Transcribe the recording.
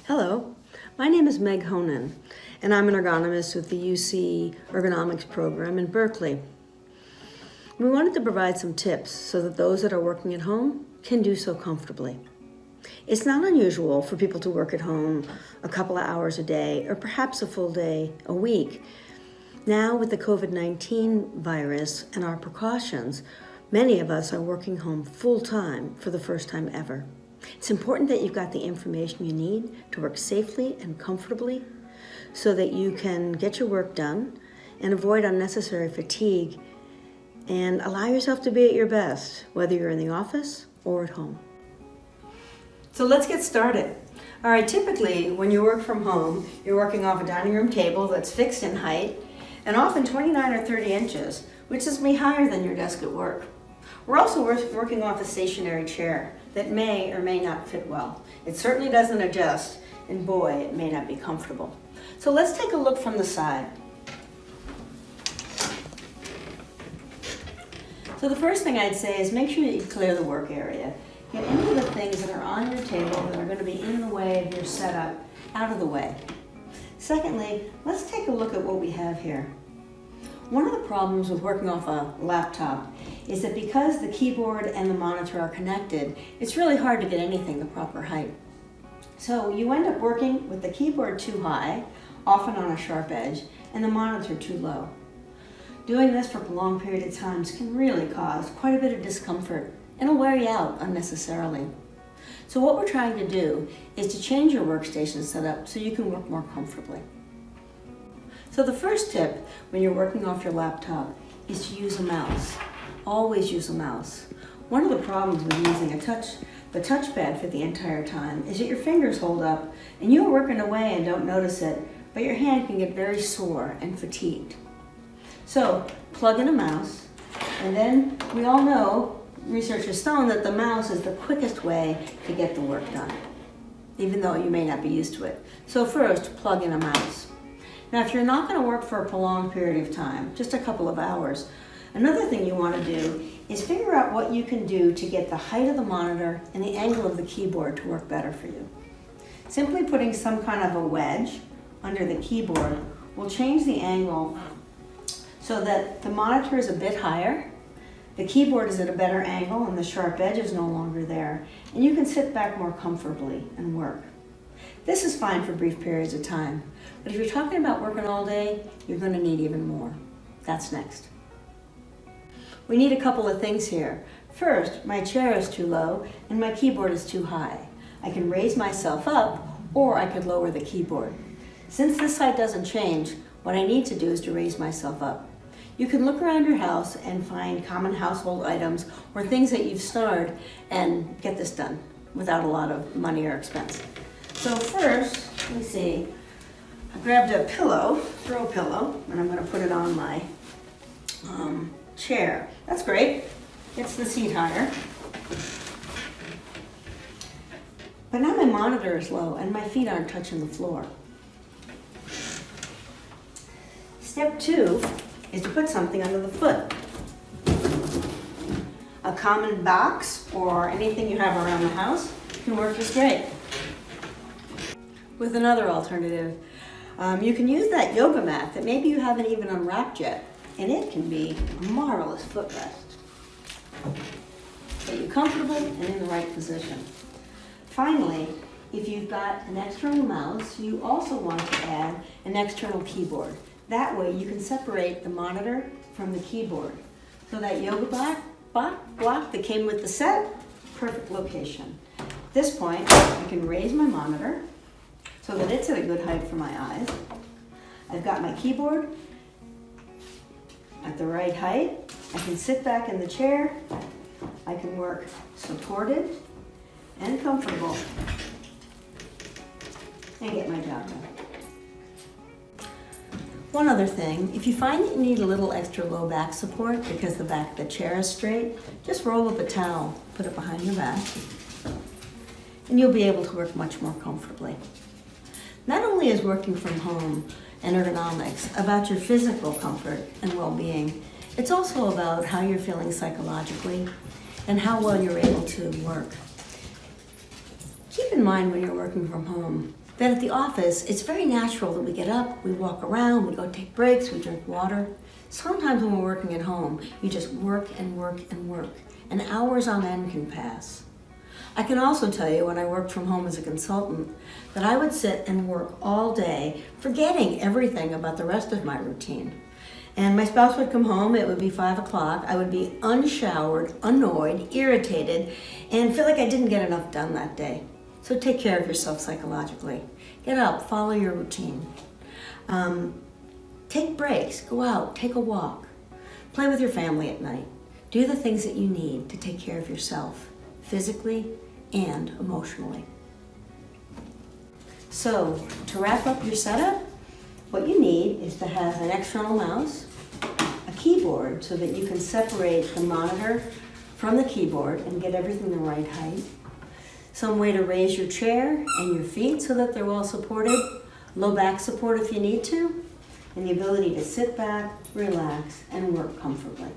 Hello, my name is Meg Honan, and I'm an ergonomist with the UC Ergonomics program in Berkeley. We wanted to provide some tips so that those that are working at home can do so comfortably. It's not unusual for people to work at home a couple of hours a day or perhaps a full day a week. Now with the COVID-19 virus and our precautions, many of us are working home full-time for the first time ever. It's important that you've got the information you need to work safely and comfortably so that you can get your work done and avoid unnecessary fatigue and allow yourself to be at your best, whether you're in the office or at home. So let's get started. All right, typically when you work from home, you're working off a dining room table that's fixed in height and often 29 or 30 inches, which is way higher than your desk at work. We're also working off a stationary chair that may or may not fit well. It certainly doesn't adjust, and boy, it may not be comfortable. So let's take a look from the side. So the first thing I'd say is make sure that you clear the work area. Get any of the things that are on your table that are going to be in the way of your setup out of the way. Secondly, let's take a look at what we have here. One of the problems with working off a laptop is that because the keyboard and the monitor are connected, it's really hard to get anything the proper height. So you end up working with the keyboard too high, often on a sharp edge, and the monitor too low. Doing this for prolonged periods of times can really cause quite a bit of discomfort and it'll wear you out unnecessarily. So what we're trying to do is to change your workstation setup so you can work more comfortably. So the first tip when you're working off your laptop is to use a mouse. Always use a mouse. One of the problems with using the touchpad for the entire time is that your fingers hold up and you're working away and don't notice it, but your hand can get very sore and fatigued. So plug in a mouse, and then we all know, research has shown that the mouse is the quickest way to get the work done, even though you may not be used to it. So first, plug in a mouse. Now, if you're not going to work for a prolonged period of time, just a couple of hours, another thing you want to do is figure out what you can do to get the height of the monitor and the angle of the keyboard to work better for you. Simply putting some kind of a wedge under the keyboard will change the angle so that the monitor is a bit higher, the keyboard is at a better angle, and the sharp edge is no longer there, and you can sit back more comfortably and work. This is fine for brief periods of time, but if you're talking about working all day, you're going to need even more. That's next. We need a couple of things here. First, my chair is too low and my keyboard is too high. I can raise myself up or I could lower the keyboard. Since this side doesn't change, what I need to do is to raise myself up. You can look around your house and find common household items or things that you've stored and get this done without a lot of money or expense. So first, let me see, I grabbed a pillow, throw pillow, and I'm going to put it on my chair. That's great. Gets the seat higher. But now my monitor is low and my feet aren't touching the floor. Step 2 is to put something under the foot. A common box or anything you have around the house can work just great. With another alternative, you can use that yoga mat that maybe you haven't even unwrapped yet, and it can be a marvelous footrest. Get you comfortable and in the right position. Finally, if you've got an external mouse, you also want to add an external keyboard. That way you can separate the monitor from the keyboard. So that yoga block that came with the set, perfect location. At this point, I can raise my monitor so that it's at a good height for my eyes. I've got my keyboard at the right height. I can sit back in the chair. I can work supported and comfortable and get my job done. One other thing, if you find that you need a little extra low back support because the back of the chair is straight, just roll up a towel, put it behind your back, and you'll be able to work much more comfortably. Not only is working from home and ergonomics about your physical comfort and well-being, it's also about how you're feeling psychologically and how well you're able to work. Keep in mind when you're working from home, Then at the office, it's very natural that we get up, we walk around, we go take breaks, we drink water. Sometimes when we're working at home, you just work and work and work, and hours on end can pass. I can also tell you when I worked from home as a consultant that I would sit and work all day, forgetting everything about the rest of my routine. And my spouse would come home, it would be 5 o'clock, I would be unshowered, annoyed, irritated, and feel like I didn't get enough done that day. So take care of yourself psychologically. Get up, follow your routine. Take breaks, go out, take a walk. Play with your family at night. Do the things that you need to take care of yourself, physically and emotionally. So, to wrap up your setup, what you need is to have an external mouse, a keyboard so that you can separate the monitor from the keyboard and get everything the right height, some way to raise your chair and your feet so that they're well supported, low back support if you need to, and the ability to sit back, relax, and work comfortably.